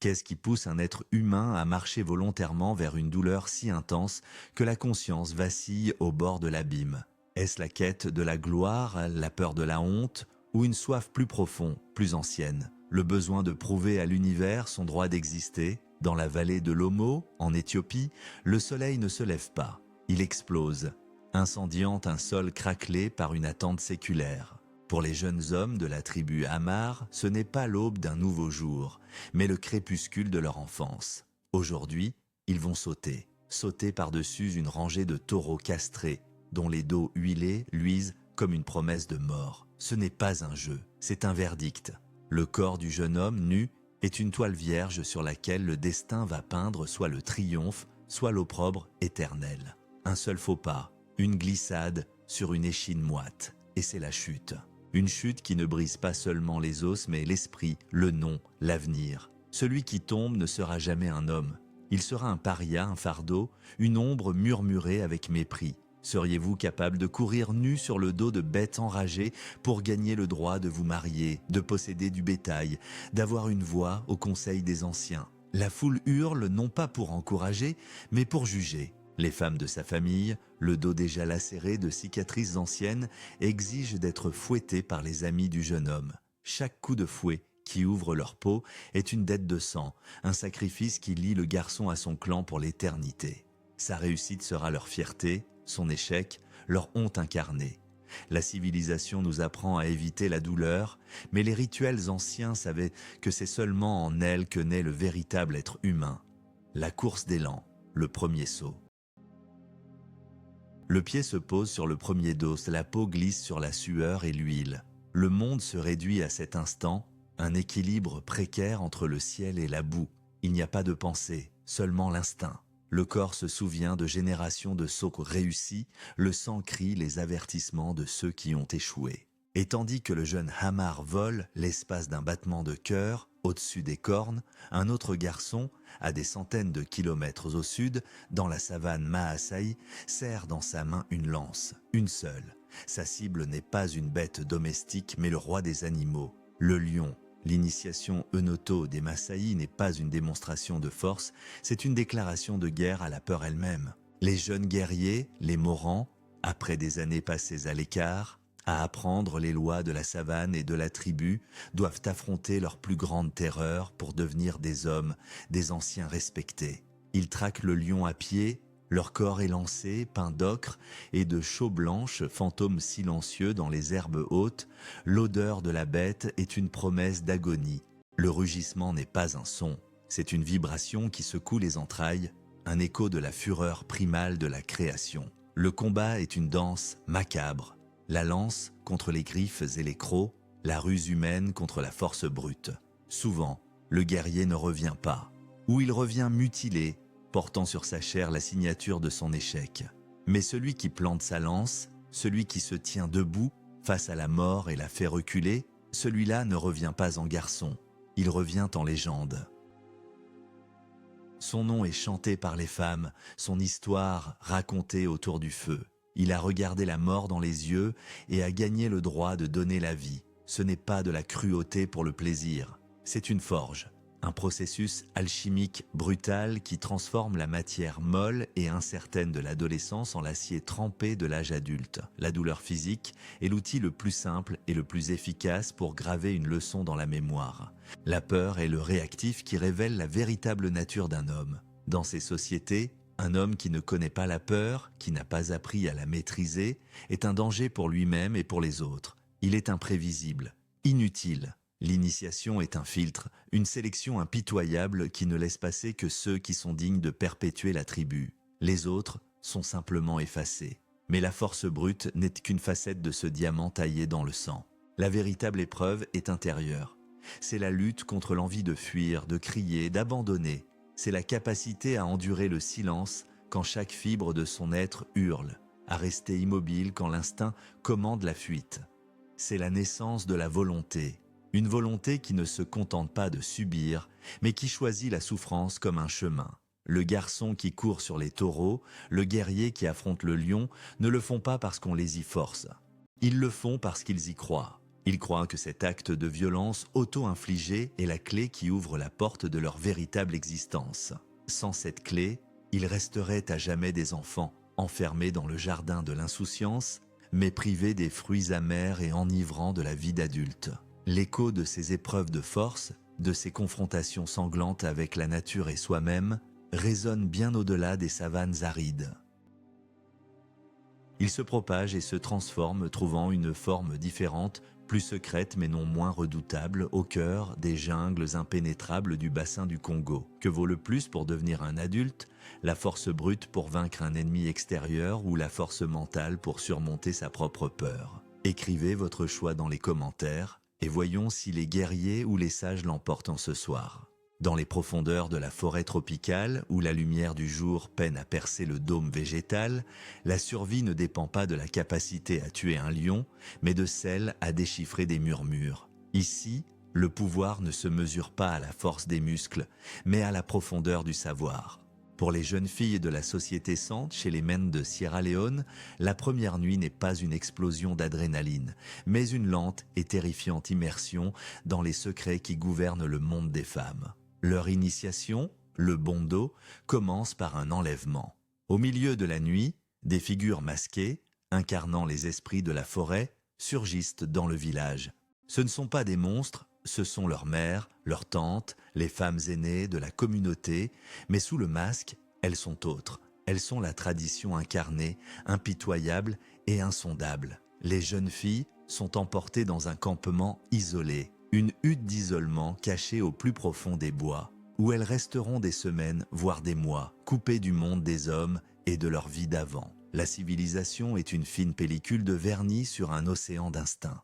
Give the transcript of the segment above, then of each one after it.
Qu'est-ce qui pousse un être humain à marcher volontairement vers une douleur si intense que la conscience vacille au bord de l'abîme? Est-ce la quête de la gloire, la peur de la honte, ou une soif plus profonde, plus ancienne? Le besoin de prouver à l'univers son droit d'exister? Dans la vallée de l'Omo, en Éthiopie, le soleil ne se lève pas. Il explose, incendiant un sol craquelé par une attente séculaire. Pour les jeunes hommes de la tribu Hamar, ce n'est pas l'aube d'un nouveau jour, mais le crépuscule de leur enfance. Aujourd'hui, ils vont sauter par-dessus une rangée de taureaux castrés, dont les dos huilés luisent comme une promesse de mort. Ce n'est pas un jeu, c'est un verdict. Le corps du jeune homme nu est une toile vierge sur laquelle le destin va peindre soit le triomphe, soit l'opprobre éternel. Un seul faux pas, une glissade sur une échine moite, et c'est la chute. Une chute qui ne brise pas seulement les os, mais l'esprit, le nom, l'avenir. Celui qui tombe ne sera jamais un homme. Il sera un paria, un fardeau, une ombre murmurée avec mépris. Seriez-vous capable de courir nu sur le dos de bêtes enragées pour gagner le droit de vous marier, de posséder du bétail, d'avoir une voix au conseil des anciens? La foule hurle non pas pour encourager, mais pour juger. Les femmes de sa famille, le dos déjà lacéré de cicatrices anciennes, exigent d'être fouettées par les amis du jeune homme. Chaque coup de fouet qui ouvre leur peau est une dette de sang, un sacrifice qui lie le garçon à son clan pour l'éternité. Sa réussite sera leur fierté, son échec, leur honte incarnée. La civilisation nous apprend à éviter la douleur, mais les rituels anciens savaient que c'est seulement en elle que naît le véritable être humain. La course d'élan, le premier saut. Le pied se pose sur le premier dos, la peau glisse sur la sueur et l'huile. Le monde se réduit à cet instant, un équilibre précaire entre le ciel et la boue. Il n'y a pas de pensée, seulement l'instinct. Le corps se souvient de générations de sauts réussis, le sang crie les avertissements de ceux qui ont échoué. Et tandis que le jeune Hamar vole l'espace d'un battement de cœur, au-dessus des cornes, un autre garçon, à des centaines de kilomètres au sud, dans la savane Maasai, serre dans sa main une lance, une seule. Sa cible n'est pas une bête domestique, mais le roi des animaux, le lion. L'initiation Eunoto des Maasai n'est pas une démonstration de force, c'est une déclaration de guerre à la peur elle-même. Les jeunes guerriers, les Morans, après des années passées à l'écart, à apprendre les lois de la savane et de la tribu, doivent affronter leur plus grande terreur pour devenir des hommes, des anciens respectés. Ils traquent le lion à pied, leur corps élancé, peint d'ocre et de chaux blanches, fantômes silencieux dans les herbes hautes. L'odeur de la bête est une promesse d'agonie. Le rugissement n'est pas un son, c'est une vibration qui secoue les entrailles, un écho de la fureur primale de la création. Le combat est une danse macabre. La lance contre les griffes et les crocs, la ruse humaine contre la force brute. Souvent, le guerrier ne revient pas, ou il revient mutilé, portant sur sa chair la signature de son échec. Mais celui qui plante sa lance, celui qui se tient debout face à la mort et la fait reculer, celui-là ne revient pas en garçon, il revient en légende. Son nom est chanté par les femmes, son histoire racontée autour du feu. Il a regardé la mort dans les yeux et a gagné le droit de donner la vie. Ce n'est pas de la cruauté pour le plaisir, c'est une forge. Un processus alchimique brutal qui transforme la matière molle et incertaine de l'adolescence en l'acier trempé de l'âge adulte. La douleur physique est l'outil le plus simple et le plus efficace pour graver une leçon dans la mémoire. La peur est le réactif qui révèle la véritable nature d'un homme. Dans ces sociétés, un homme qui ne connaît pas la peur, qui n'a pas appris à la maîtriser, est un danger pour lui-même et pour les autres. Il est imprévisible, inutile. L'initiation est un filtre, une sélection impitoyable qui ne laisse passer que ceux qui sont dignes de perpétuer la tribu. Les autres sont simplement effacés. Mais la force brute n'est qu'une facette de ce diamant taillé dans le sang. La véritable épreuve est intérieure. C'est la lutte contre l'envie de fuir, de crier, d'abandonner. C'est la capacité à endurer le silence quand chaque fibre de son être hurle, à rester immobile quand l'instinct commande la fuite. C'est la naissance de la volonté. Une volonté qui ne se contente pas de subir, mais qui choisit la souffrance comme un chemin. Le garçon qui court sur les taureaux, le guerrier qui affronte le lion, ne le font pas parce qu'on les y force. Ils le font parce qu'ils y croient. Ils croient que cet acte de violence auto-infligé est la clé qui ouvre la porte de leur véritable existence. Sans cette clé, ils resteraient à jamais des enfants, enfermés dans le jardin de l'insouciance, mais privés des fruits amers et enivrants de la vie d'adulte. L'écho de ces épreuves de force, de ces confrontations sanglantes avec la nature et soi-même, résonne bien au-delà des savanes arides. Il se propage et se transforme, trouvant une forme différente, plus secrète mais non moins redoutable, au cœur des jungles impénétrables du bassin du Congo. Que vaut le plus pour devenir un adulte, la force brute pour vaincre un ennemi extérieur ou la force mentale pour surmonter sa propre peur? Écrivez votre choix dans les commentaires et voyons si les guerriers ou les sages l'emportent en ce soir. Dans les profondeurs de la forêt tropicale, où la lumière du jour peine à percer le dôme végétal, la survie ne dépend pas de la capacité à tuer un lion, mais de celle à déchiffrer des murmures. Ici, le pouvoir ne se mesure pas à la force des muscles, mais à la profondeur du savoir. Pour les jeunes filles de la société Sante chez les Mènes de Sierra Leone, la première nuit n'est pas une explosion d'adrénaline, mais une lente et terrifiante immersion dans les secrets qui gouvernent le monde des femmes. Leur initiation, le bondo, commence par un enlèvement. Au milieu de la nuit, des figures masquées, incarnant les esprits de la forêt, surgissent dans le village. Ce ne sont pas des monstres, ce sont leurs mères, leurs tantes, les femmes aînées de la communauté, mais sous le masque, elles sont autres. Elles sont la tradition incarnée, impitoyable et insondable. Les jeunes filles sont emportées dans un campement isolé, une hutte d'isolement cachée au plus profond des bois, où elles resteront des semaines, voire des mois, coupées du monde des hommes et de leur vie d'avant. La civilisation est une fine pellicule de vernis sur un océan d'instinct.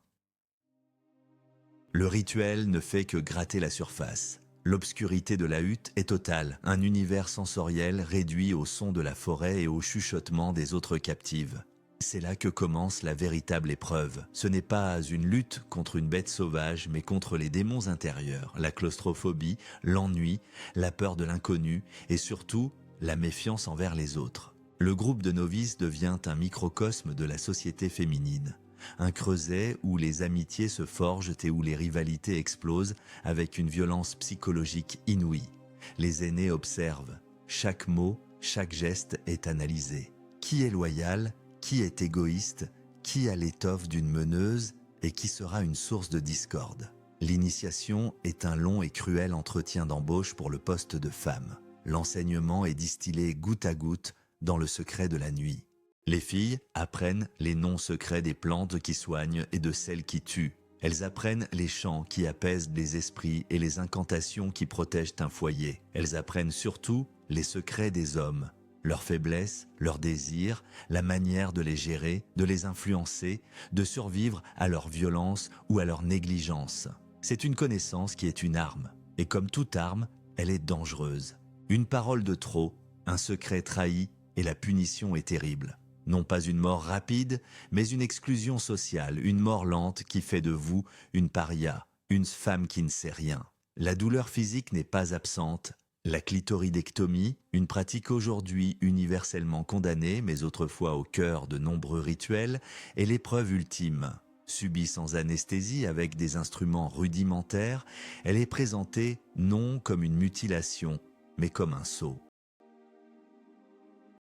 Le rituel ne fait que gratter la surface. L'obscurité de la hutte est totale, un univers sensoriel réduit au son de la forêt et au chuchotement des autres captives. C'est là que commence la véritable épreuve. Ce n'est pas une lutte contre une bête sauvage, mais contre les démons intérieurs, la claustrophobie, l'ennui, la peur de l'inconnu et surtout la méfiance envers les autres. Le groupe de novices devient un microcosme de la société féminine. Un creuset où les amitiés se forgent et où les rivalités explosent avec une violence psychologique inouïe. Les aînés observent. Chaque mot, chaque geste est analysé. Qui est loyal ? Qui est égoïste, qui a l'étoffe d'une meneuse et qui sera une source de discorde. L'initiation est un long et cruel entretien d'embauche pour le poste de femme. L'enseignement est distillé goutte à goutte dans le secret de la nuit. Les filles apprennent les noms secrets des plantes qui soignent et de celles qui tuent. Elles apprennent les chants qui apaisent les esprits et les incantations qui protègent un foyer. Elles apprennent surtout les secrets des hommes. Leurs faiblesses, leurs désirs, la manière de les gérer, de les influencer, de survivre à leur violence ou à leur négligence. C'est une connaissance qui est une arme, et comme toute arme, elle est dangereuse. Une parole de trop, un secret trahi, et la punition est terrible. Non pas une mort rapide, mais une exclusion sociale, une mort lente qui fait de vous une paria, une femme qui ne sait rien. La douleur physique n'est pas absente. La clitoridectomie, une pratique aujourd'hui universellement condamnée, mais autrefois au cœur de nombreux rituels, est l'épreuve ultime. Subie sans anesthésie avec des instruments rudimentaires, elle est présentée non comme une mutilation, mais comme un sceau.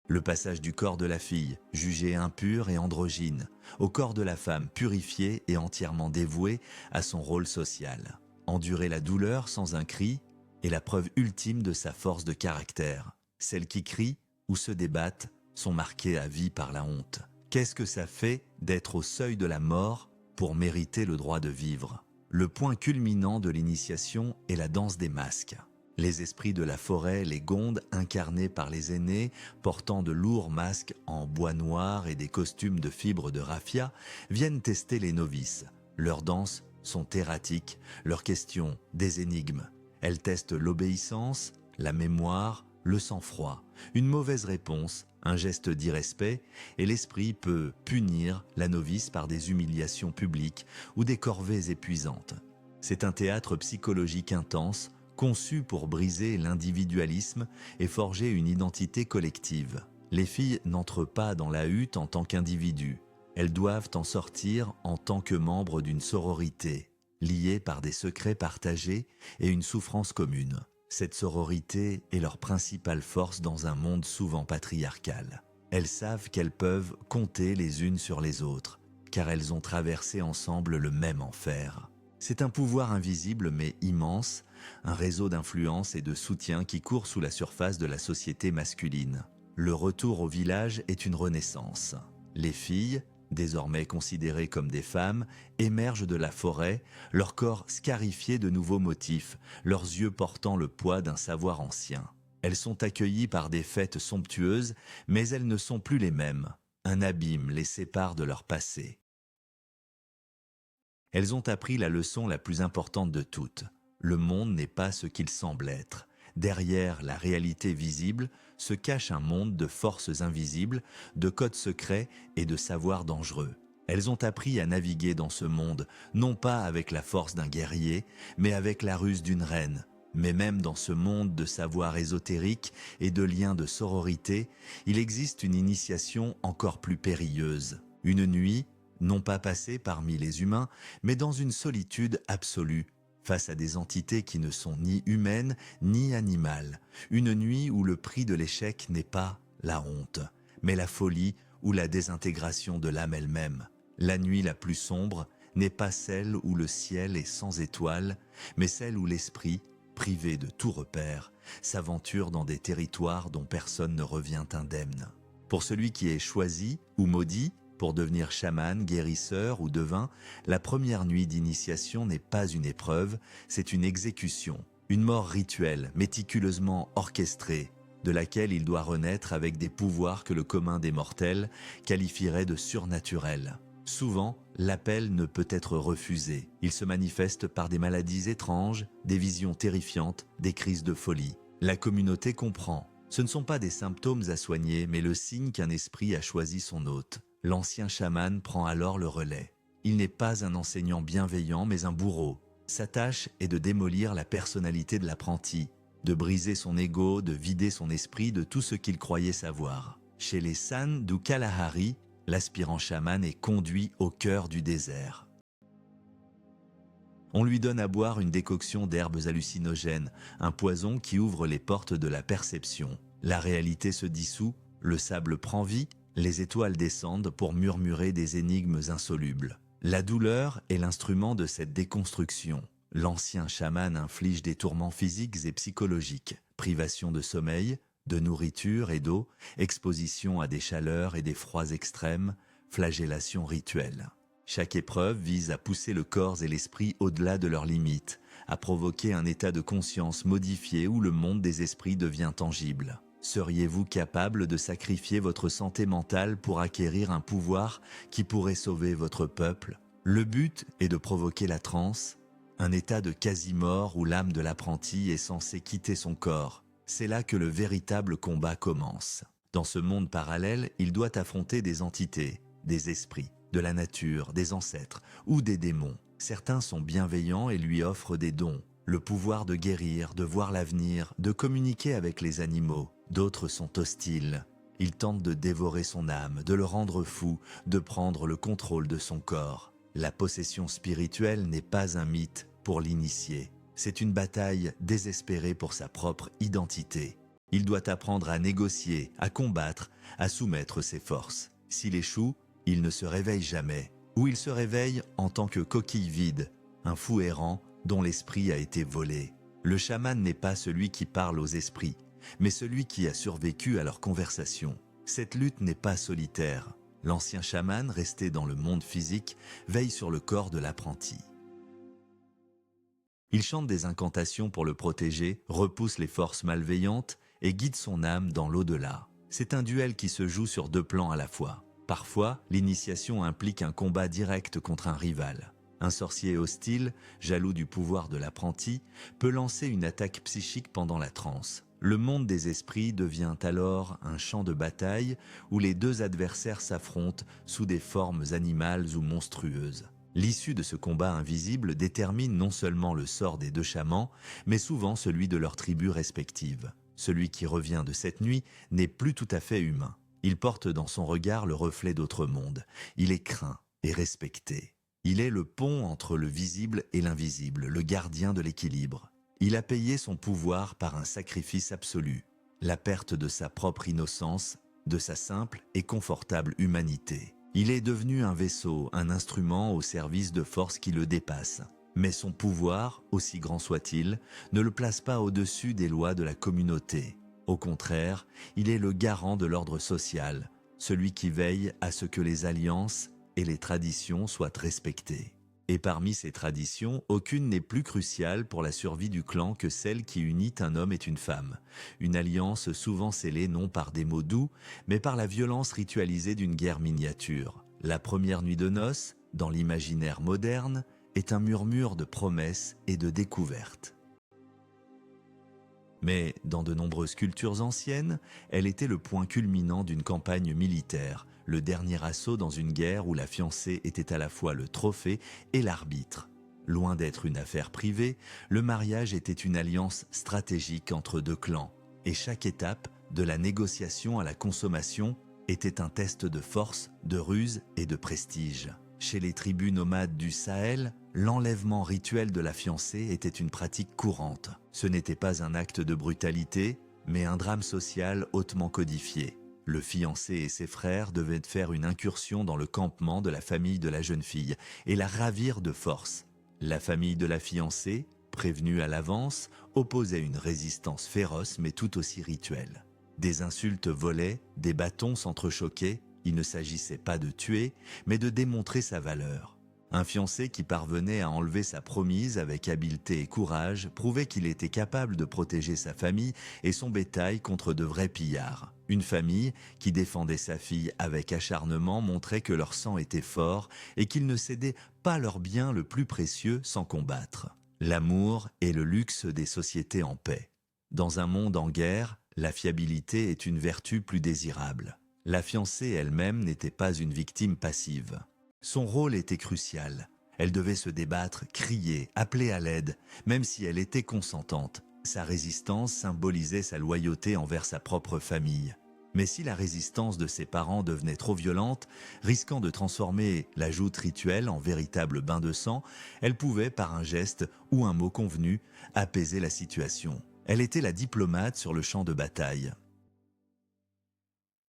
Le passage du corps de la fille, jugé impur et androgyne, au corps de la femme purifiée et entièrement dévouée à son rôle social. Endurer la douleur sans un cri, est la preuve ultime de sa force de caractère. Celles qui crient ou se débattent sont marquées à vie par la honte. Qu'est-ce que ça fait d'être au seuil de la mort pour mériter le droit de vivre? Le point culminant de l'initiation est la danse des masques. Les esprits de la forêt, les gondes, incarnés par les aînés, portant de lourds masques en bois noir et des costumes de fibres de raffia, viennent tester les novices. Leurs danses sont erratiques, leurs questions des énigmes. Elles testent l'obéissance, la mémoire, le sang-froid. Une mauvaise réponse, un geste d'irrespect, et l'esprit peut punir la novice par des humiliations publiques ou des corvées épuisantes. C'est un théâtre psychologique intense, conçu pour briser l'individualisme et forger une identité collective. Les filles n'entrent pas dans la hutte en tant qu'individus. Elles doivent en sortir en tant que membres d'une sororité, liées par des secrets partagés et une souffrance commune. Cette sororité est leur principale force dans un monde souvent patriarcal. Elles savent qu'elles peuvent compter les unes sur les autres, car elles ont traversé ensemble le même enfer. C'est un pouvoir invisible mais immense, un réseau d'influence et de soutien qui court sous la surface de la société masculine. Le retour au village est une renaissance. Les filles, désormais considérées comme des femmes, émergent de la forêt, leur corps scarifié de nouveaux motifs, leurs yeux portant le poids d'un savoir ancien. Elles sont accueillies par des fêtes somptueuses, mais elles ne sont plus les mêmes. Un abîme les sépare de leur passé. Elles ont appris la leçon la plus importante de toutes. Le monde n'est pas ce qu'il semble être. Derrière la réalité visible se cache un monde de forces invisibles, de codes secrets et de savoirs dangereux. Elles ont appris à naviguer dans ce monde, non pas avec la force d'un guerrier, mais avec la ruse d'une reine. Mais même dans ce monde de savoirs ésotériques et de liens de sororité, il existe une initiation encore plus périlleuse. Une nuit, non pas passée parmi les humains, mais dans une solitude absolue, face à des entités qui ne sont ni humaines ni animales. Une nuit où le prix de l'échec n'est pas la honte, mais la folie ou la désintégration de l'âme elle-même. La nuit la plus sombre n'est pas celle où le ciel est sans étoiles, mais celle où l'esprit, privé de tout repère, s'aventure dans des territoires dont personne ne revient indemne. Pour celui qui est choisi ou maudit, pour devenir chaman, guérisseur ou devin, la première nuit d'initiation n'est pas une épreuve, c'est une exécution, une mort rituelle, méticuleusement orchestrée, de laquelle il doit renaître avec des pouvoirs que le commun des mortels qualifierait de surnaturels. Souvent, l'appel ne peut être refusé. Il se manifeste par des maladies étranges, des visions terrifiantes, des crises de folie. La communauté comprend. Ce ne sont pas des symptômes à soigner, mais le signe qu'un esprit a choisi son hôte. L'ancien chaman prend alors le relais. Il n'est pas un enseignant bienveillant, mais un bourreau. Sa tâche est de démolir la personnalité de l'apprenti, de briser son ego, de vider son esprit de tout ce qu'il croyait savoir. Chez les San du Kalahari, l'aspirant chaman est conduit au cœur du désert. On lui donne à boire une décoction d'herbes hallucinogènes, un poison qui ouvre les portes de la perception. La réalité se dissout, le sable prend vie, les étoiles descendent pour murmurer des énigmes insolubles. La douleur est l'instrument de cette déconstruction. L'ancien chaman inflige des tourments physiques et psychologiques, privation de sommeil, de nourriture et d'eau, exposition à des chaleurs et des froids extrêmes, flagellation rituelle. Chaque épreuve vise à pousser le corps et l'esprit au-delà de leurs limites, à provoquer un état de conscience modifié où le monde des esprits devient tangible. Seriez-vous capable de sacrifier votre santé mentale pour acquérir un pouvoir qui pourrait sauver votre peuple? Le but est de provoquer la transe, un état de quasi-mort où l'âme de l'apprenti est censée quitter son corps. C'est là que le véritable combat commence. Dans ce monde parallèle, il doit affronter des entités, des esprits, de la nature, des ancêtres ou des démons. Certains sont bienveillants et lui offrent des dons, le pouvoir de guérir, de voir l'avenir, de communiquer avec les animaux. D'autres sont hostiles. Ils tentent de dévorer son âme, de le rendre fou, de prendre le contrôle de son corps. La possession spirituelle n'est pas un mythe pour l'initié. C'est une bataille désespérée pour sa propre identité. Il doit apprendre à négocier, à combattre, à soumettre ses forces. S'il échoue, il ne se réveille jamais, ou il se réveille en tant que coquille vide, un fou errant dont l'esprit a été volé. Le chaman n'est pas celui qui parle aux esprits, mais celui qui a survécu à leur conversation. Cette lutte n'est pas solitaire. L'ancien chaman, resté dans le monde physique, veille sur le corps de l'apprenti. Il chante des incantations pour le protéger, repousse les forces malveillantes et guide son âme dans l'au-delà. C'est un duel qui se joue sur deux plans à la fois. Parfois, l'initiation implique un combat direct contre un rival. Un sorcier hostile, jaloux du pouvoir de l'apprenti, peut lancer une attaque psychique pendant la transe. Le monde des esprits devient alors un champ de bataille où les deux adversaires s'affrontent sous des formes animales ou monstrueuses. L'issue de ce combat invisible détermine non seulement le sort des deux chamans, mais souvent celui de leurs tribus respectives. Celui qui revient de cette nuit n'est plus tout à fait humain. Il porte dans son regard le reflet d'autres mondes. Il est craint et respecté. Il est le pont entre le visible et l'invisible, le gardien de l'équilibre. Il a payé son pouvoir par un sacrifice absolu, la perte de sa propre innocence, de sa simple et confortable humanité. Il est devenu un vaisseau, un instrument au service de forces qui le dépassent. Mais son pouvoir, aussi grand soit-il, ne le place pas au-dessus des lois de la communauté. Au contraire, il est le garant de l'ordre social, celui qui veille à ce que les alliances et les traditions soient respectées. Et parmi ces traditions, aucune n'est plus cruciale pour la survie du clan que celle qui unit un homme et une femme. Une alliance souvent scellée non par des mots doux, mais par la violence ritualisée d'une guerre miniature. La première nuit de noces, dans l'imaginaire moderne, est un murmure de promesses et de découvertes. Mais dans de nombreuses cultures anciennes, elle était le point culminant d'une campagne militaire, le dernier assaut dans une guerre où la fiancée était à la fois le trophée et l'arbitre. Loin d'être une affaire privée, le mariage était une alliance stratégique entre deux clans, et chaque étape, de la négociation à la consommation, était un test de force, de ruse et de prestige. Chez les tribus nomades du Sahel, l'enlèvement rituel de la fiancée était une pratique courante. Ce n'était pas un acte de brutalité, mais un drame social hautement codifié. Le fiancé et ses frères devaient faire une incursion dans le campement de la famille de la jeune fille et la ravir de force. La famille de la fiancée, prévenue à l'avance, opposait une résistance féroce mais tout aussi rituelle. Des insultes volaient, des bâtons s'entrechoquaient. Il ne s'agissait pas de tuer, mais de démontrer sa valeur. Un fiancé qui parvenait à enlever sa promise avec habileté et courage prouvait qu'il était capable de protéger sa famille et son bétail contre de vrais pillards. Une famille qui défendait sa fille avec acharnement montrait que leur sang était fort et qu'ils ne cédaient pas leur bien le plus précieux sans combattre. L'amour est le luxe des sociétés en paix. Dans un monde en guerre, la fiabilité est une vertu plus désirable. La fiancée elle-même n'était pas une victime passive. Son rôle était crucial. Elle devait se débattre, crier, appeler à l'aide, même si elle était consentante. Sa résistance symbolisait sa loyauté envers sa propre famille. Mais si la résistance de ses parents devenait trop violente, risquant de transformer la joute rituelle en véritable bain de sang, elle pouvait, par un geste ou un mot convenu, apaiser la situation. Elle était la diplomate sur le champ de bataille.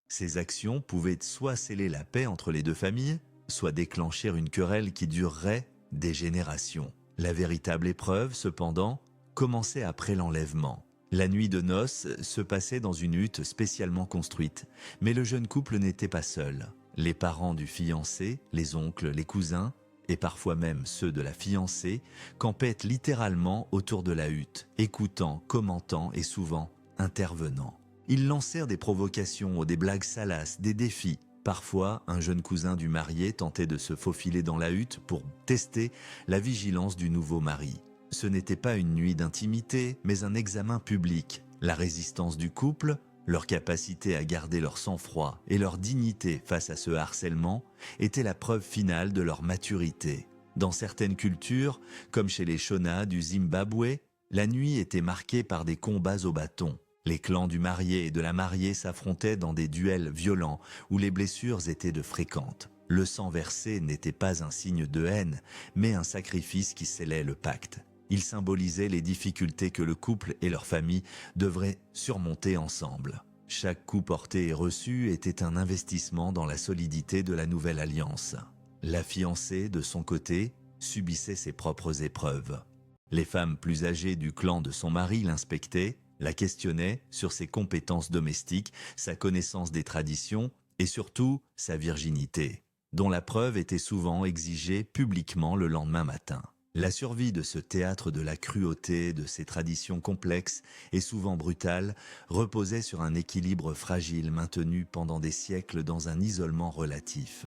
Ces actions pouvaient soit sceller la paix entre les deux familles, soit déclencher une querelle qui durerait des générations. La véritable épreuve, cependant, commençait après l'enlèvement. La nuit de noces se passait dans une hutte spécialement construite, mais le jeune couple n'était pas seul. Les parents du fiancé, les oncles, les cousins, et parfois même ceux de la fiancée, campaient littéralement autour de la hutte, écoutant, commentant et souvent intervenant. Ils lancèrent des provocations ou des blagues salaces, des défis. Parfois, un jeune cousin du marié tentait de se faufiler dans la hutte pour tester la vigilance du nouveau mari. Ce n'était pas une nuit d'intimité, mais un examen public. La résistance du couple, leur capacité à garder leur sang-froid et leur dignité face à ce harcèlement étaient la preuve finale de leur maturité. Dans certaines cultures, comme chez les Shona du Zimbabwe, la nuit était marquée par des combats au bâton. Les clans du marié et de la mariée s'affrontaient dans des duels violents où les blessures étaient de fréquentes. Le sang versé n'était pas un signe de haine, mais un sacrifice qui scellait le pacte. Il symbolisait les difficultés que le couple et leur famille devraient surmonter ensemble. Chaque coup porté et reçu était un investissement dans la solidité de la nouvelle alliance. La fiancée, de son côté, subissait ses propres épreuves. Les femmes plus âgées du clan de son mari l'inspectaient, la questionnaient sur ses compétences domestiques, sa connaissance des traditions et surtout sa virginité, dont la preuve était souvent exigée publiquement le lendemain matin. La survie de ce théâtre de la cruauté, de ces traditions complexes et souvent brutales, reposait sur un équilibre fragile maintenu pendant des siècles dans un isolement relatif.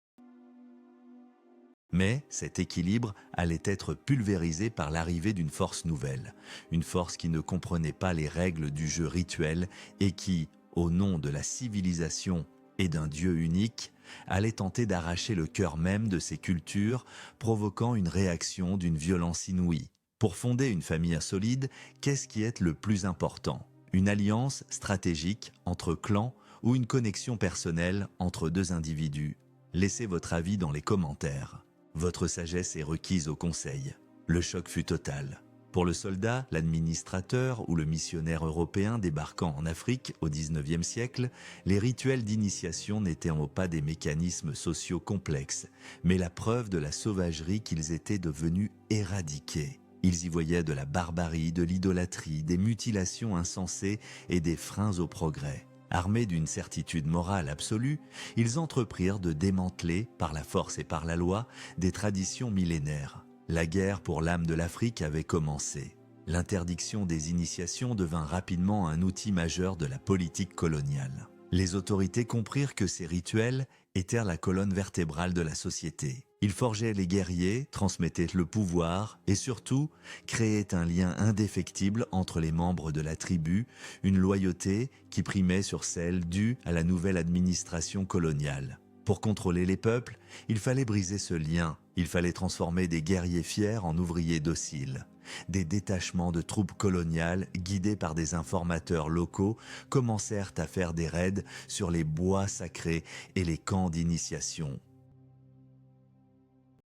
Mais cet équilibre allait être pulvérisé par l'arrivée d'une force nouvelle, une force qui ne comprenait pas les règles du jeu rituel et qui, au nom de la civilisation et d'un Dieu unique, allait tenter d'arracher le cœur même de ces cultures, provoquant une réaction d'une violence inouïe. Pour fonder une famille solide, qu'est-ce qui est le plus important ? Une alliance stratégique entre clans ou une connexion personnelle entre deux individus? Laissez votre avis dans les commentaires. Votre sagesse est requise au conseil. Le choc fut total. Pour le soldat, l'administrateur ou le missionnaire européen débarquant en Afrique au XIXe siècle, les rituels d'initiation n'étaient pas des mécanismes sociaux complexes, mais la preuve de la sauvagerie qu'ils étaient devenus éradiqués. Ils y voyaient de la barbarie, de l'idolâtrie, des mutilations insensées et des freins au progrès. Armés d'une certitude morale absolue, ils entreprirent de démanteler, par la force et par la loi, des traditions millénaires. La guerre pour l'âme de l'Afrique avait commencé. L'interdiction des initiations devint rapidement un outil majeur de la politique coloniale. Les autorités comprirent que ces rituels étaient la colonne vertébrale de la société. Ils forgeaient les guerriers, transmettaient le pouvoir et surtout créaient un lien indéfectible entre les membres de la tribu, une loyauté qui primait sur celle due à la nouvelle administration coloniale. Pour contrôler les peuples, il fallait briser ce lien, il fallait transformer des guerriers fiers en ouvriers dociles. Des détachements de troupes coloniales, guidés par des informateurs locaux, commencèrent à faire des raids sur les bois sacrés et les camps d'initiation.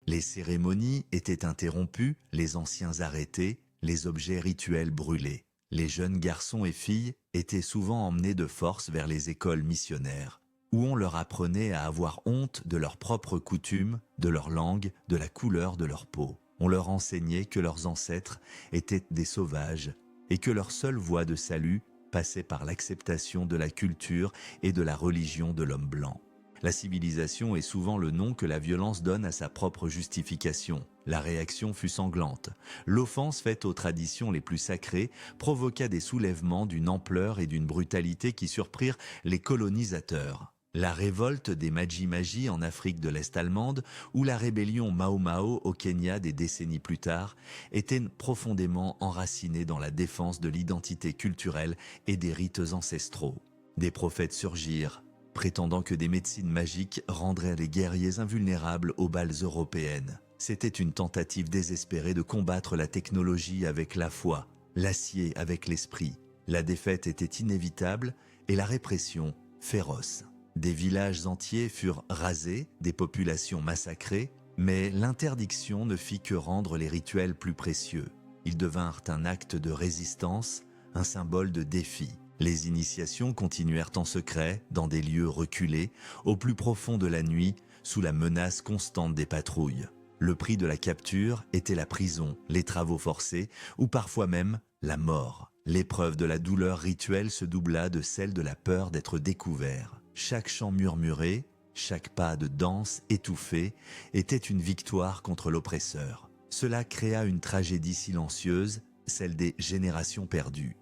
Les cérémonies étaient interrompues, les anciens arrêtés, les objets rituels brûlés. Les jeunes garçons et filles étaient souvent emmenés de force vers les écoles missionnaires, où on leur apprenait à avoir honte de leurs propres coutumes, de leur langue, de la couleur de leur peau. On leur enseignait que leurs ancêtres étaient des sauvages et que leur seule voie de salut passait par l'acceptation de la culture et de la religion de l'homme blanc. La civilisation est souvent le nom que la violence donne à sa propre justification. La réaction fut sanglante. L'offense faite aux traditions les plus sacrées provoqua des soulèvements d'une ampleur et d'une brutalité qui surprirent les colonisateurs. La révolte des Maji-Maji en Afrique de l'Est allemande ou la rébellion Mau-Mau au Kenya des décennies plus tard étaient profondément enracinées dans la défense de l'identité culturelle et des rites ancestraux. Des prophètes surgirent, prétendant que des médecines magiques rendraient les guerriers invulnérables aux balles européennes. C'était une tentative désespérée de combattre la technologie avec la foi, l'acier avec l'esprit. La défaite était inévitable et la répression féroce. Des villages entiers furent rasés, des populations massacrées, mais l'interdiction ne fit que rendre les rituels plus précieux. Ils devinrent un acte de résistance, un symbole de défi. Les initiations continuèrent en secret, dans des lieux reculés, au plus profond de la nuit, sous la menace constante des patrouilles. Le prix de la capture était la prison, les travaux forcés, ou parfois même la mort. L'épreuve de la douleur rituelle se doubla de celle de la peur d'être découvert. Chaque chant murmuré, chaque pas de danse étouffé était une victoire contre l'oppresseur. Cela créa une tragédie silencieuse, celle des générations perdues.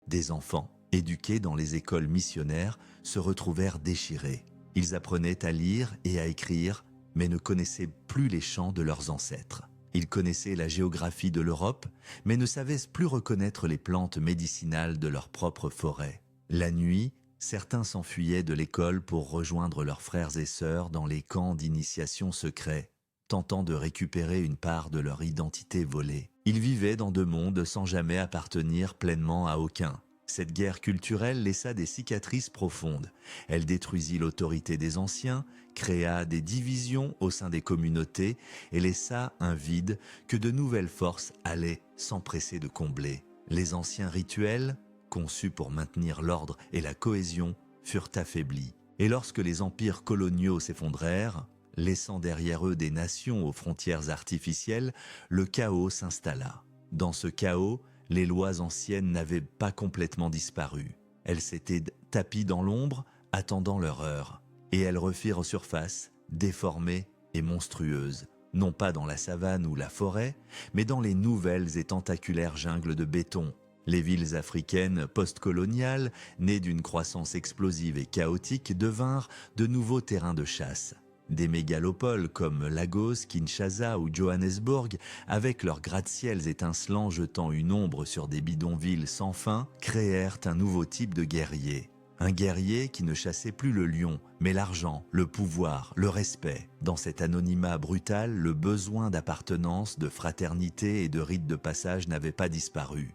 Des enfants, éduqués dans les écoles missionnaires, se retrouvèrent déchirés. Ils apprenaient à lire et à écrire, mais ne connaissaient plus les chants de leurs ancêtres. Ils connaissaient la géographie de l'Europe, mais ne savaient plus reconnaître les plantes médicinales de leur propre forêt. La nuit, certains s'enfuyaient de l'école pour rejoindre leurs frères et sœurs dans les camps d'initiation secrets, tentant de récupérer une part de leur identité volée. Ils vivaient dans deux mondes sans jamais appartenir pleinement à aucun. Cette guerre culturelle laissa des cicatrices profondes. Elle détruisit l'autorité des anciens, créa des divisions au sein des communautés et laissa un vide que de nouvelles forces allaient s'empresser de combler. Les anciens rituels, conçus pour maintenir l'ordre et la cohésion, furent affaiblis. Et lorsque les empires coloniaux s'effondrèrent, laissant derrière eux des nations aux frontières artificielles, le chaos s'installa. Dans ce chaos, les lois anciennes n'avaient pas complètement disparu. Elles s'étaient tapies dans l'ombre, attendant leur heure. Et elles refirent surface, déformées et monstrueuses, non pas dans la savane ou la forêt, mais dans les nouvelles et tentaculaires jungles de béton. Les villes africaines post-coloniales, nées d'une croissance explosive et chaotique, devinrent de nouveaux terrains de chasse. Des mégalopoles comme Lagos, Kinshasa ou Johannesburg, avec leurs gratte-ciels étincelants jetant une ombre sur des bidonvilles sans fin, créèrent un nouveau type de guerrier. Un guerrier qui ne chassait plus le lion, mais l'argent, le pouvoir, le respect. Dans cet anonymat brutal, le besoin d'appartenance, de fraternité et de rites de passage n'avait pas disparu.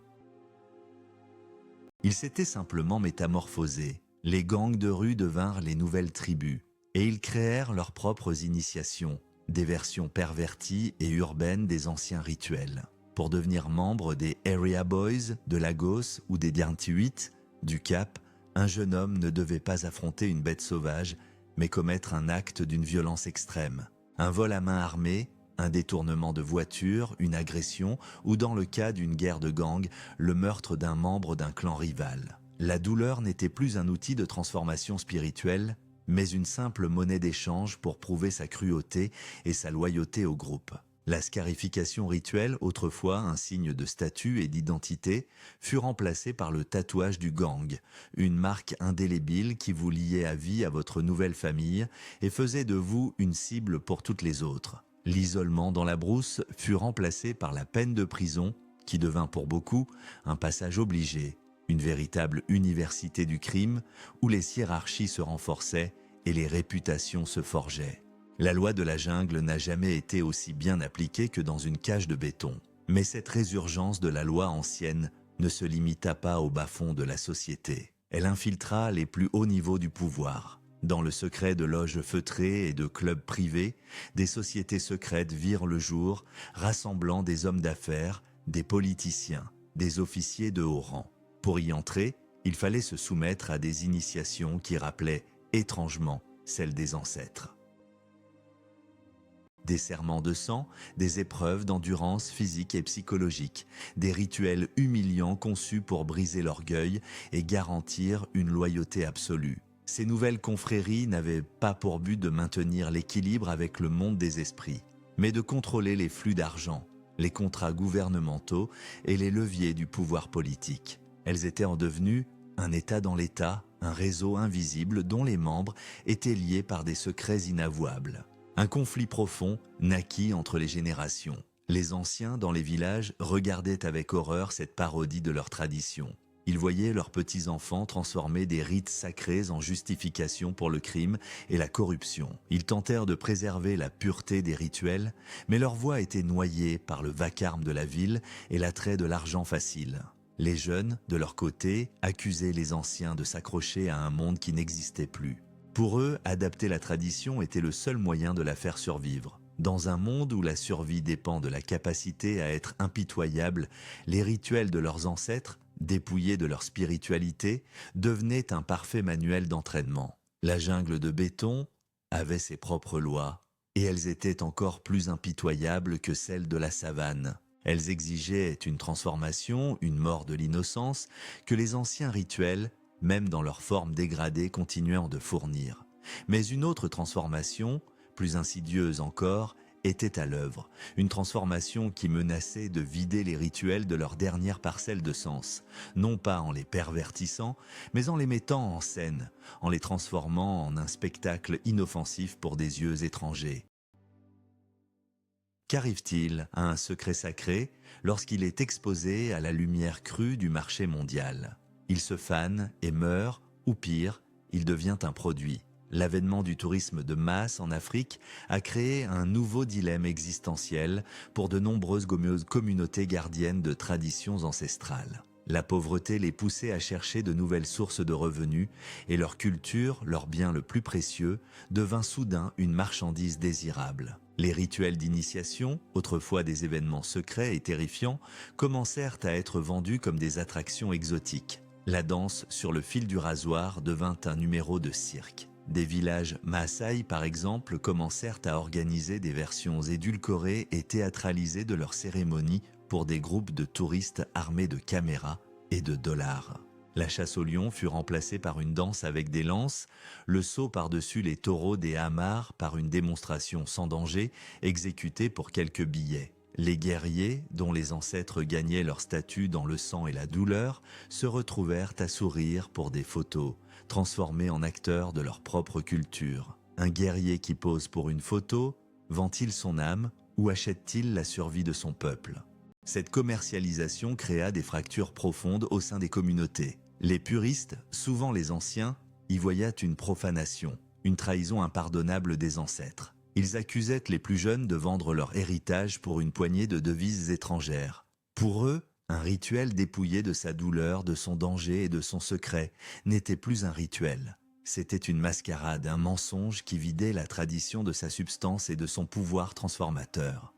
Ils s'étaient simplement métamorphosés. Les gangs de rue devinrent les nouvelles tribus, et ils créèrent leurs propres initiations, des versions perverties et urbaines des anciens rituels. Pour devenir membre des Area Boys, de Lagos ou des Dirty 8, du Cap, un jeune homme ne devait pas affronter une bête sauvage, mais commettre un acte d'une violence extrême. Un vol à main armée, un détournement de voiture, une agression ou dans le cas d'une guerre de gang, le meurtre d'un membre d'un clan rival. La douleur n'était plus un outil de transformation spirituelle, mais une simple monnaie d'échange pour prouver sa cruauté et sa loyauté au groupe. La scarification rituelle, autrefois un signe de statut et d'identité, fut remplacée par le tatouage du gang, une marque indélébile qui vous liait à vie à votre nouvelle famille et faisait de vous une cible pour toutes les autres. L'isolement dans la brousse fut remplacé par la peine de prison, qui devint pour beaucoup un passage obligé, une véritable université du crime où les hiérarchies se renforçaient et les réputations se forgeaient. La loi de la jungle n'a jamais été aussi bien appliquée que dans une cage de béton. Mais cette résurgence de la loi ancienne ne se limita pas au bas-fond de la société. Elle infiltra les plus hauts niveaux du pouvoir. Dans le secret de loges feutrées et de clubs privés, des sociétés secrètes virent le jour, rassemblant des hommes d'affaires, des politiciens, des officiers de haut rang. Pour y entrer, il fallait se soumettre à des initiations qui rappelaient étrangement celles des ancêtres. Des serments de sang, des épreuves d'endurance physique et psychologique, des rituels humiliants conçus pour briser l'orgueil et garantir une loyauté absolue. Ces nouvelles confréries n'avaient pas pour but de maintenir l'équilibre avec le monde des esprits, mais de contrôler les flux d'argent, les contrats gouvernementaux et les leviers du pouvoir politique. Elles étaient en devenue un État dans l'État, un réseau invisible dont les membres étaient liés par des secrets inavouables. Un conflit profond naquit entre les générations. Les anciens dans les villages regardaient avec horreur cette parodie de leur tradition. Ils voyaient leurs petits-enfants transformer des rites sacrés en justification pour le crime et la corruption. Ils tentèrent de préserver la pureté des rituels, mais leur voix était noyée par le vacarme de la ville et l'attrait de l'argent facile. Les jeunes, de leur côté, accusaient les anciens de s'accrocher à un monde qui n'existait plus. Pour eux, adapter la tradition était le seul moyen de la faire survivre. Dans un monde où la survie dépend de la capacité à être impitoyable, les rituels de leurs ancêtres, dépouillés de leur spiritualité, devenaient un parfait manuel d'entraînement. La jungle de béton avait ses propres lois, et elles étaient encore plus impitoyables que celles de la savane. Elles exigeaient une transformation, une mort de l'innocence, que les anciens rituels, même dans leur forme dégradée, continuant de fournir. Mais une autre transformation, plus insidieuse encore, était à l'œuvre. Une transformation qui menaçait de vider les rituels de leur dernière parcelle de sens, non pas en les pervertissant, mais en les mettant en scène, en les transformant en un spectacle inoffensif pour des yeux étrangers. Qu'arrive-t-il à un secret sacré lorsqu'il est exposé à la lumière crue du marché mondial ? Il se fane et meurt, ou pire, il devient un produit. L'avènement du tourisme de masse en Afrique a créé un nouveau dilemme existentiel pour de nombreuses communautés gardiennes de traditions ancestrales. La pauvreté les poussait à chercher de nouvelles sources de revenus et leur culture, leur bien le plus précieux, devint soudain une marchandise désirable. Les rituels d'initiation, autrefois des événements secrets et terrifiants, commencèrent à être vendus comme des attractions exotiques. La danse sur le fil du rasoir devint un numéro de cirque. Des villages Maasai, par exemple, commencèrent à organiser des versions édulcorées et théâtralisées de leurs cérémonies pour des groupes de touristes armés de caméras et de dollars. La chasse au lion fut remplacée par une danse avec des lances, le saut par-dessus les taureaux des hammars par une démonstration sans danger exécutée pour quelques billets. Les guerriers, dont les ancêtres gagnaient leur statut dans le sang et la douleur, se retrouvèrent à sourire pour des photos, transformés en acteurs de leur propre culture. Un guerrier qui pose pour une photo, vend-il son âme ou achète-t-il la survie de son peuple ? Cette commercialisation créa des fractures profondes au sein des communautés. Les puristes, souvent les anciens, y voyaient une profanation, une trahison impardonnable des ancêtres. Ils accusaient les plus jeunes de vendre leur héritage pour une poignée de devises étrangères. Pour eux, Un rituel dépouillé de sa douleur, de son danger et de son secret n'était plus un rituel. C'était une mascarade, un mensonge qui vidait la tradition de sa substance et de son pouvoir transformateur.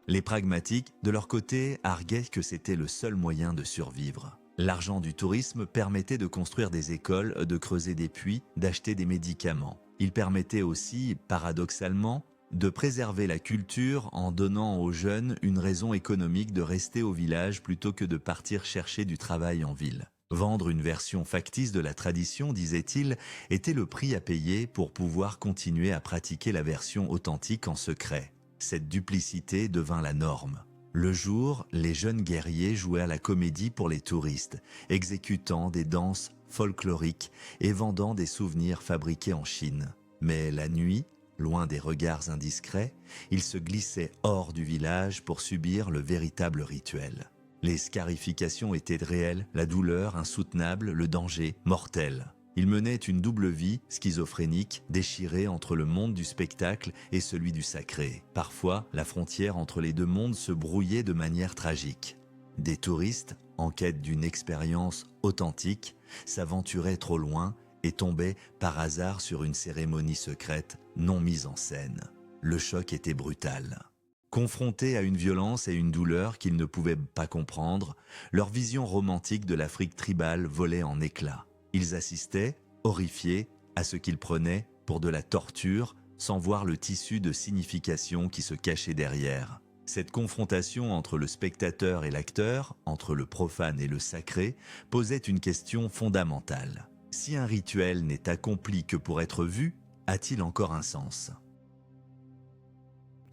Les pragmatiques, de leur côté, arguaient que c'était le seul moyen de survivre. L'argent du tourisme permettait de construire des écoles, de creuser des puits, d'acheter des médicaments. Il permettait aussi, paradoxalement, de préserver la culture en donnant aux jeunes une raison économique de rester au village plutôt que de partir chercher du travail en ville. Vendre une version factice de la tradition, disait-il, était le prix à payer pour pouvoir continuer à pratiquer la version authentique en secret. Cette duplicité devint la norme. Le jour, les jeunes guerriers jouaient à la comédie pour les touristes, exécutant des danses folkloriques et vendant des souvenirs fabriqués en Chine. Mais la nuit, loin des regards indiscrets, ils se glissaient hors du village pour subir le véritable rituel. Les scarifications étaient réelles, la douleur insoutenable, le danger mortel. Ils menaient une double vie schizophrénique, déchirée entre le monde du spectacle et celui du sacré. Parfois, la frontière entre les deux mondes se brouillait de manière tragique. Des touristes, en quête d'une expérience authentique, s'aventuraient trop loin et tombaient par hasard sur une cérémonie secrète non mise en scène. Le choc était brutal. Confrontés à une violence et une douleur qu'ils ne pouvaient pas comprendre, leur vision romantique de l'Afrique tribale volait en éclats. Ils assistaient, horrifiés, à ce qu'ils prenaient pour de la torture, sans voir le tissu de signification qui se cachait derrière. Cette confrontation entre le spectateur et l'acteur, entre le profane et le sacré, posait une question fondamentale. Si un rituel n'est accompli que pour être vu, a-t-il encore un sens ?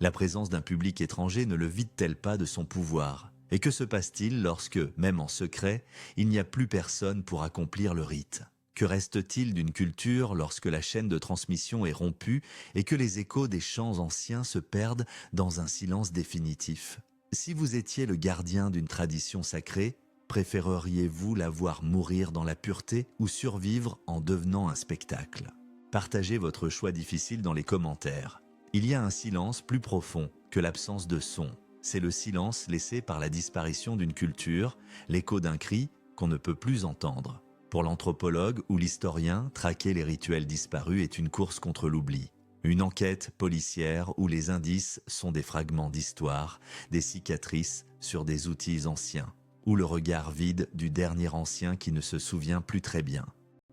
La présence d'un public étranger ne le vide-t-elle pas de son pouvoir ? Et que se passe-t-il lorsque, même en secret, il n'y a plus personne pour accomplir le rite ? Que reste-t-il d'une culture lorsque la chaîne de transmission est rompue et que les échos des chants anciens se perdent dans un silence définitif ? Si vous étiez le gardien d'une tradition sacrée, préféreriez-vous la voir mourir dans la pureté ou survivre en devenant un spectacle ? Partagez votre choix difficile dans les commentaires. Il y a un silence plus profond que l'absence de son. C'est le silence laissé par la disparition d'une culture, l'écho d'un cri qu'on ne peut plus entendre. Pour l'anthropologue ou l'historien, traquer les rituels disparus est une course contre l'oubli. Une enquête policière où les indices sont des fragments d'histoire, des cicatrices sur des outils anciens, ou le regard vide du dernier ancien qui ne se souvient plus très bien.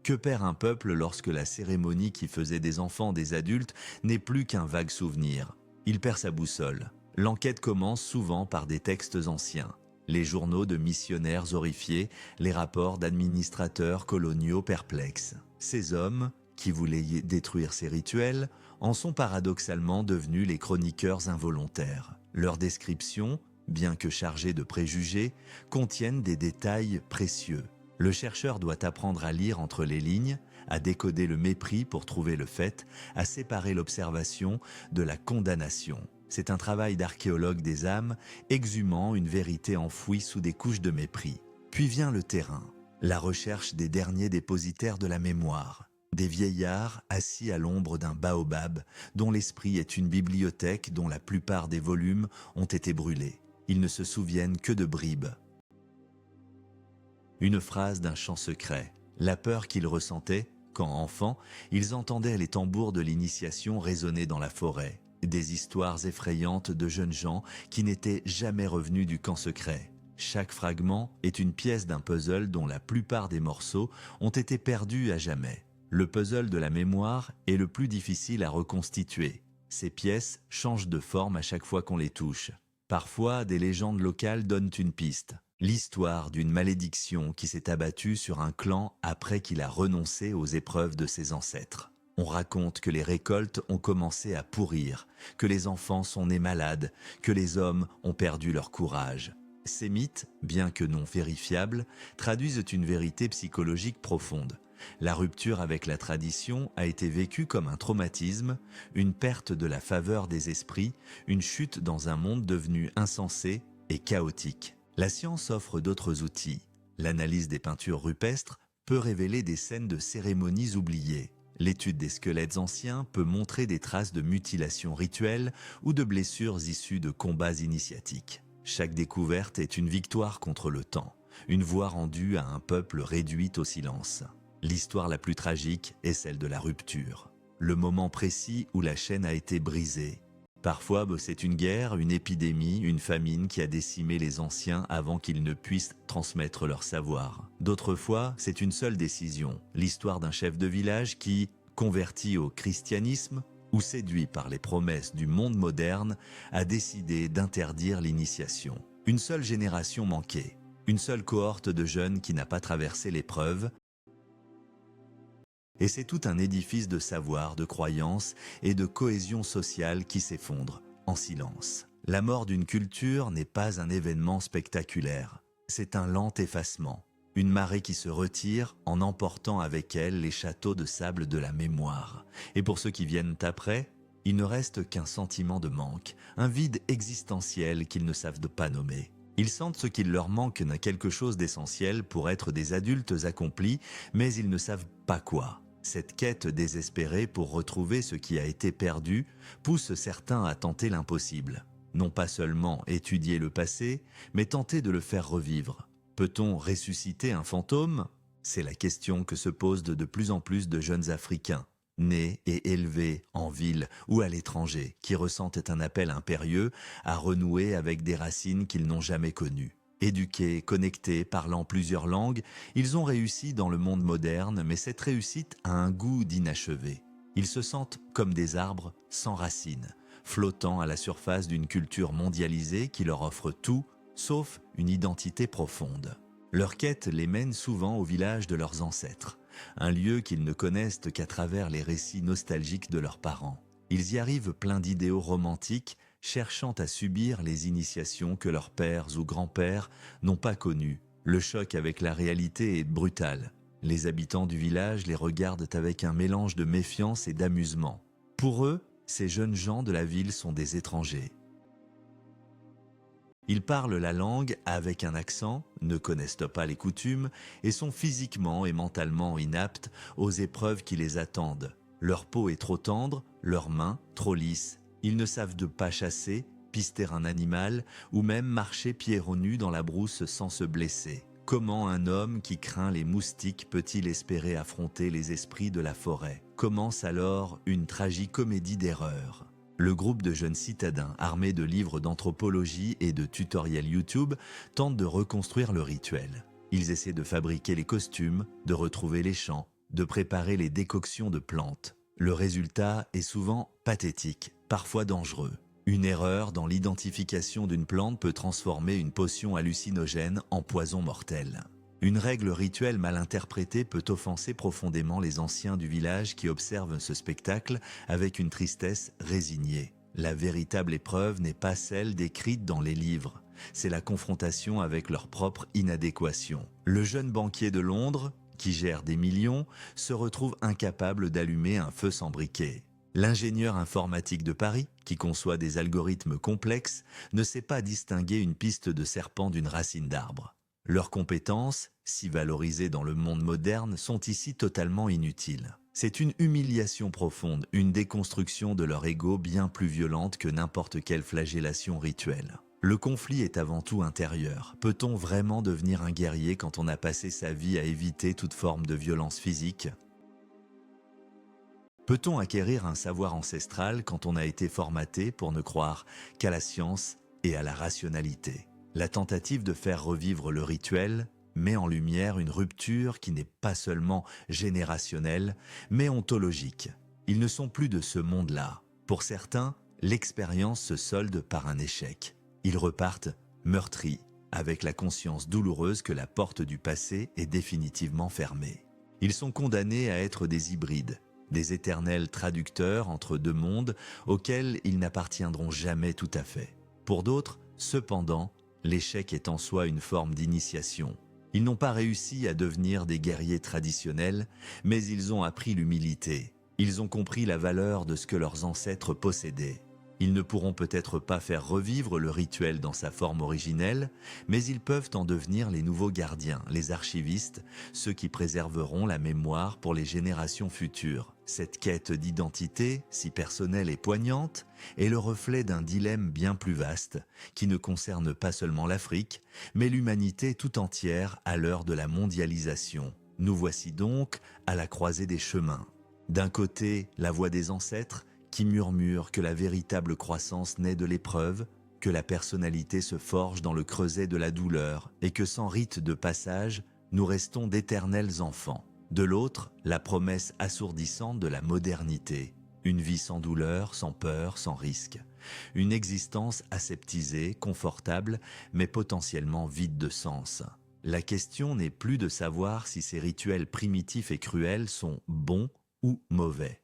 Que perd un peuple lorsque la cérémonie qui faisait des enfants des adultes n'est plus qu'un vague souvenir ? Il perd sa boussole. L'enquête commence souvent par des textes anciens. Les journaux de missionnaires horrifiés, les rapports d'administrateurs coloniaux perplexes. Ces hommes, qui voulaient détruire ces rituels, en sont paradoxalement devenus les chroniqueurs involontaires. Leurs descriptions, bien que chargées de préjugés, contiennent des détails précieux. Le chercheur doit apprendre à lire entre les lignes, à décoder le mépris pour trouver le fait, à séparer l'observation de la condamnation. C'est un travail d'archéologue des âmes, exhumant une vérité enfouie sous des couches de mépris. Puis vient le terrain, la recherche des derniers dépositaires de la mémoire, des vieillards assis à l'ombre d'un baobab, dont l'esprit est une bibliothèque dont la plupart des volumes ont été brûlés. Ils ne se souviennent que de bribes. Une phrase d'un chant secret, la peur qu'ils ressentaient quand, enfants, ils entendaient les tambours de l'initiation résonner dans la forêt. Des histoires effrayantes de jeunes gens qui n'étaient jamais revenus du camp secret. Chaque fragment est une pièce d'un puzzle dont la plupart des morceaux ont été perdus à jamais. Le puzzle de la mémoire est le plus difficile à reconstituer. Ces pièces changent de forme à chaque fois qu'on les touche. Parfois, des légendes locales donnent une piste. L'histoire d'une malédiction qui s'est abattue sur un clan après qu'il a renoncé aux épreuves de ses ancêtres. On raconte que les récoltes ont commencé à pourrir, que les enfants sont nés malades, que les hommes ont perdu leur courage. Ces mythes, bien que non vérifiables, traduisent une vérité psychologique profonde. La rupture avec la tradition a été vécue comme un traumatisme, une perte de la faveur des esprits, une chute dans un monde devenu insensé et chaotique. La science offre d'autres outils. L'analyse des peintures rupestres peut révéler des scènes de cérémonies oubliées. L'étude des squelettes anciens peut montrer des traces de mutilations rituelles ou de blessures issues de combats initiatiques. Chaque découverte est une victoire contre le temps, une voix rendue à un peuple réduit au silence. L'histoire la plus tragique est celle de la rupture, le moment précis où la chaîne a été brisée. Parfois, c'est une guerre, une épidémie, une famine qui a décimé les anciens avant qu'ils ne puissent transmettre leur savoir. D'autres fois, c'est une seule décision, l'histoire d'un chef de village qui, converti au christianisme ou séduit par les promesses du monde moderne, a décidé d'interdire l'initiation. Une seule génération manquée, une seule cohorte de jeunes qui n'a pas traversé l'épreuve, et c'est tout un édifice de savoir, de croyances et de cohésion sociale qui s'effondre en silence. La mort d'une culture n'est pas un événement spectaculaire, c'est un lent effacement, une marée qui se retire en emportant avec elle les châteaux de sable de la mémoire. Et pour ceux qui viennent après, il ne reste qu'un sentiment de manque, un vide existentiel qu'ils ne savent pas nommer. Ils sentent ce qu'il leur manque d'un quelque chose d'essentiel pour être des adultes accomplis, mais ils ne savent pas quoi. Cette quête désespérée pour retrouver ce qui a été perdu pousse certains à tenter l'impossible. Non pas seulement étudier le passé, mais tenter de le faire revivre. Peut-on ressusciter un fantôme? C'est la question que se posent de plus en plus de jeunes Africains, nés et élevés en ville ou à l'étranger, qui ressentent un appel impérieux à renouer avec des racines qu'ils n'ont jamais connues. Éduqués, connectés, parlant plusieurs langues, ils ont réussi dans le monde moderne, mais cette réussite a un goût d'inachevé. Ils se sentent comme des arbres sans racines, flottant à la surface d'une culture mondialisée qui leur offre tout, sauf une identité profonde. Leur quête les mène souvent au village de leurs ancêtres, un lieu qu'ils ne connaissent qu'à travers les récits nostalgiques de leurs parents. Ils y arrivent pleins d'idéaux romantiques, cherchant à subir les initiations que leurs pères ou grands-pères n'ont pas connues. Le choc avec la réalité est brutal. Les habitants du village les regardent avec un mélange de méfiance et d'amusement. Pour eux, ces jeunes gens de la ville sont des étrangers. Ils parlent la langue avec un accent, ne connaissent pas les coutumes et sont physiquement et mentalement inaptes aux épreuves qui les attendent. Leur peau est trop tendre, leurs mains trop lisses. Ils ne savent pas chasser, pister un animal ou même marcher pieds nus dans la brousse sans se blesser. Comment un homme qui craint les moustiques peut-il espérer affronter les esprits de la forêt? Commence alors une tragicomédie d'erreurs. Le groupe de jeunes citadins armés de livres d'anthropologie et de tutoriels YouTube tente de reconstruire le rituel. Ils essaient de fabriquer les costumes, de retrouver les chants, de préparer les décoctions de plantes. Le résultat est souvent pathétique, parfois dangereux. Une erreur dans l'identification d'une plante peut transformer une potion hallucinogène en poison mortel. Une règle rituelle mal interprétée peut offenser profondément les anciens du village qui observent ce spectacle avec une tristesse résignée. La véritable épreuve n'est pas celle décrite dans les livres, c'est la confrontation avec leur propre inadéquation. Le jeune banquier de Londres, qui gère des millions, se retrouve incapable d'allumer un feu sans briquet. L'ingénieur informatique de Paris, qui conçoit des algorithmes complexes, ne sait pas distinguer une piste de serpent d'une racine d'arbre. Leurs compétences, si valorisées dans le monde moderne, sont ici totalement inutiles. C'est une humiliation profonde, une déconstruction de leur ego bien plus violente que n'importe quelle flagellation rituelle. Le conflit est avant tout intérieur. Peut-on vraiment devenir un guerrier quand on a passé sa vie à éviter toute forme de violence physique ? Peut-on acquérir un savoir ancestral quand on a été formaté pour ne croire qu'à la science et à la rationalité ? La tentative de faire revivre le rituel met en lumière une rupture qui n'est pas seulement générationnelle, mais ontologique. Ils ne sont plus de ce monde-là. Pour certains, l'expérience se solde par un échec. Ils repartent meurtris, avec la conscience douloureuse que la porte du passé est définitivement fermée. Ils sont condamnés à être des hybrides, des éternels traducteurs entre deux mondes auxquels ils n'appartiendront jamais tout à fait. Pour d'autres, cependant, l'échec est en soi une forme d'initiation. Ils n'ont pas réussi à devenir des guerriers traditionnels, mais ils ont appris l'humilité. Ils ont compris la valeur de ce que leurs ancêtres possédaient. Ils ne pourront peut-être pas faire revivre le rituel dans sa forme originelle, mais ils peuvent en devenir les nouveaux gardiens, les archivistes, ceux qui préserveront la mémoire pour les générations futures. Cette quête d'identité, si personnelle et poignante, est le reflet d'un dilemme bien plus vaste, qui ne concerne pas seulement l'Afrique, mais l'humanité tout entière à l'heure de la mondialisation. Nous voici donc à la croisée des chemins. D'un côté, la voix des ancêtres, qui murmure que la véritable croissance naît de l'épreuve, que la personnalité se forge dans le creuset de la douleur et que sans rite de passage, nous restons d'éternels enfants. De l'autre, la promesse assourdissante de la modernité, une vie sans douleur, sans peur, sans risque, une existence aseptisée, confortable, mais potentiellement vide de sens. La question n'est plus de savoir si ces rituels primitifs et cruels sont bons ou mauvais.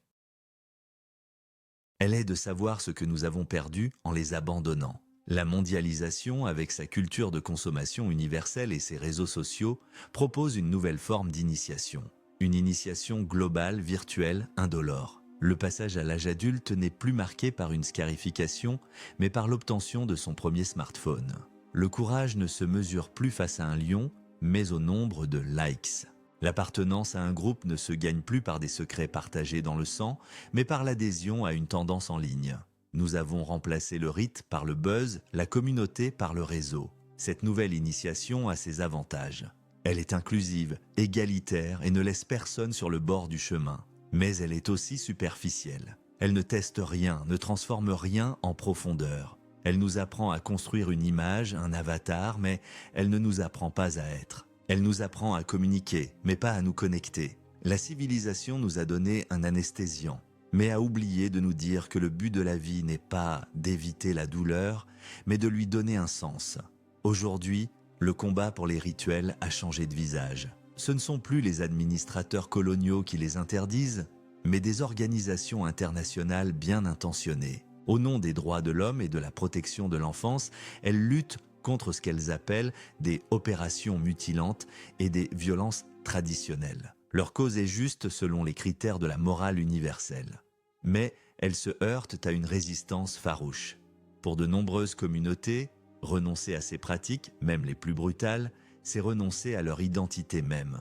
Elle est de savoir ce que nous avons perdu en les abandonnant. La mondialisation, avec sa culture de consommation universelle et ses réseaux sociaux, propose une nouvelle forme d'initiation. Une initiation globale, virtuelle, indolore. Le passage à l'âge adulte n'est plus marqué par une scarification, mais par l'obtention de son premier smartphone. Le courage ne se mesure plus face à un lion, mais au nombre de likes. L'appartenance à un groupe ne se gagne plus par des secrets partagés dans le sang, mais par l'adhésion à une tendance en ligne. Nous avons remplacé le rite par le buzz, la communauté par le réseau. Cette nouvelle initiation a ses avantages. Elle est inclusive, égalitaire et ne laisse personne sur le bord du chemin. Mais elle est aussi superficielle. Elle ne teste rien, ne transforme rien en profondeur. Elle nous apprend à construire une image, un avatar, mais elle ne nous apprend pas à être. Elle nous apprend à communiquer, mais pas à nous connecter. La civilisation nous a donné un anesthésiant, mais a oublié de nous dire que le but de la vie n'est pas d'éviter la douleur, mais de lui donner un sens. Aujourd'hui, le combat pour les rituels a changé de visage. Ce ne sont plus les administrateurs coloniaux qui les interdisent, mais des organisations internationales bien intentionnées. Au nom des droits de l'homme et de la protection de l'enfance, elles luttent contre ce qu'elles appellent des opérations mutilantes et des violences traditionnelles. Leur cause est juste selon les critères de la morale universelle. Mais elles se heurtent à une résistance farouche. Pour de nombreuses communautés, renoncer à ces pratiques, même les plus brutales, c'est renoncer à leur identité même.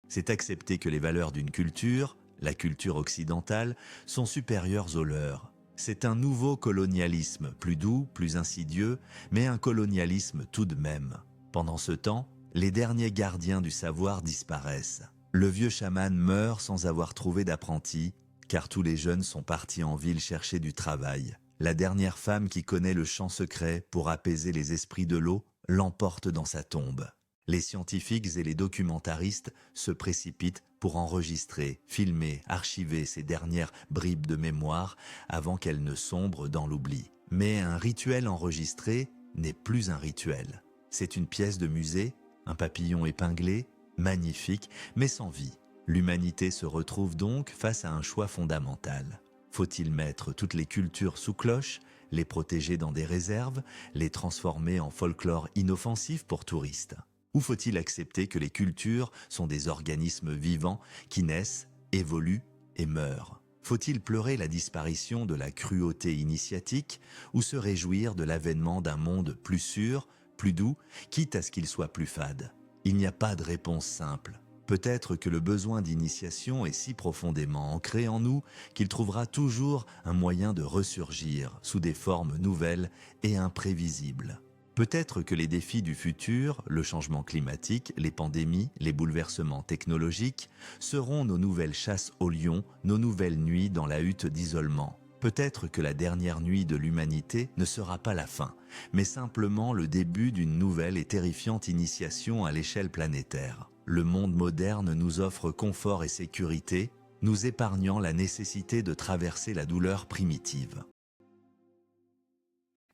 C'est accepter que les valeurs d'une culture, la culture occidentale, sont supérieures aux leurs. C'est un nouveau colonialisme, plus doux, plus insidieux, mais un colonialisme tout de même. Pendant ce temps, les derniers gardiens du savoir disparaissent. Le vieux chaman meurt sans avoir trouvé d'apprenti, car tous les jeunes sont partis en ville chercher du travail. La dernière femme qui connaît le chant secret pour apaiser les esprits de l'eau l'emporte dans sa tombe. Les scientifiques et les documentaristes se précipitent pour enregistrer, filmer, archiver ces dernières bribes de mémoire avant qu'elles ne sombrent dans l'oubli. Mais un rituel enregistré n'est plus un rituel. C'est une pièce de musée, un papillon épinglé, magnifique, mais sans vie. L'humanité se retrouve donc face à un choix fondamental. Faut-il mettre toutes les cultures sous cloche, les protéger dans des réserves, les transformer en folklore inoffensif pour touristes ? Ou faut-il accepter que les cultures sont des organismes vivants qui naissent, évoluent et meurent ? Faut-il pleurer la disparition de la cruauté initiatique ou se réjouir de l'avènement d'un monde plus sûr, plus doux, quitte à ce qu'il soit plus fade ? Il n'y a pas de réponse simple. Peut-être que le besoin d'initiation est si profondément ancré en nous qu'il trouvera toujours un moyen de ressurgir sous des formes nouvelles et imprévisibles. Peut-être que les défis du futur, le changement climatique, les pandémies, les bouleversements technologiques, seront nos nouvelles chasses aux lions, nos nouvelles nuits dans la hutte d'isolement. Peut-être que la dernière nuit de l'humanité ne sera pas la fin, mais simplement le début d'une nouvelle et terrifiante initiation à l'échelle planétaire. Le monde moderne nous offre confort et sécurité, nous épargnant la nécessité de traverser la douleur primitive.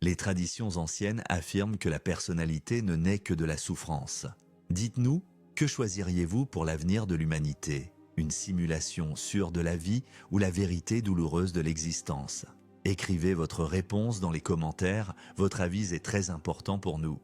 Les traditions anciennes affirment que la personnalité ne naît que de la souffrance. Dites-nous, que choisiriez-vous pour l'avenir de l'humanité ? Une simulation sûre de la vie ou la vérité douloureuse de l'existence ? Écrivez votre réponse dans les commentaires, votre avis est très important pour nous.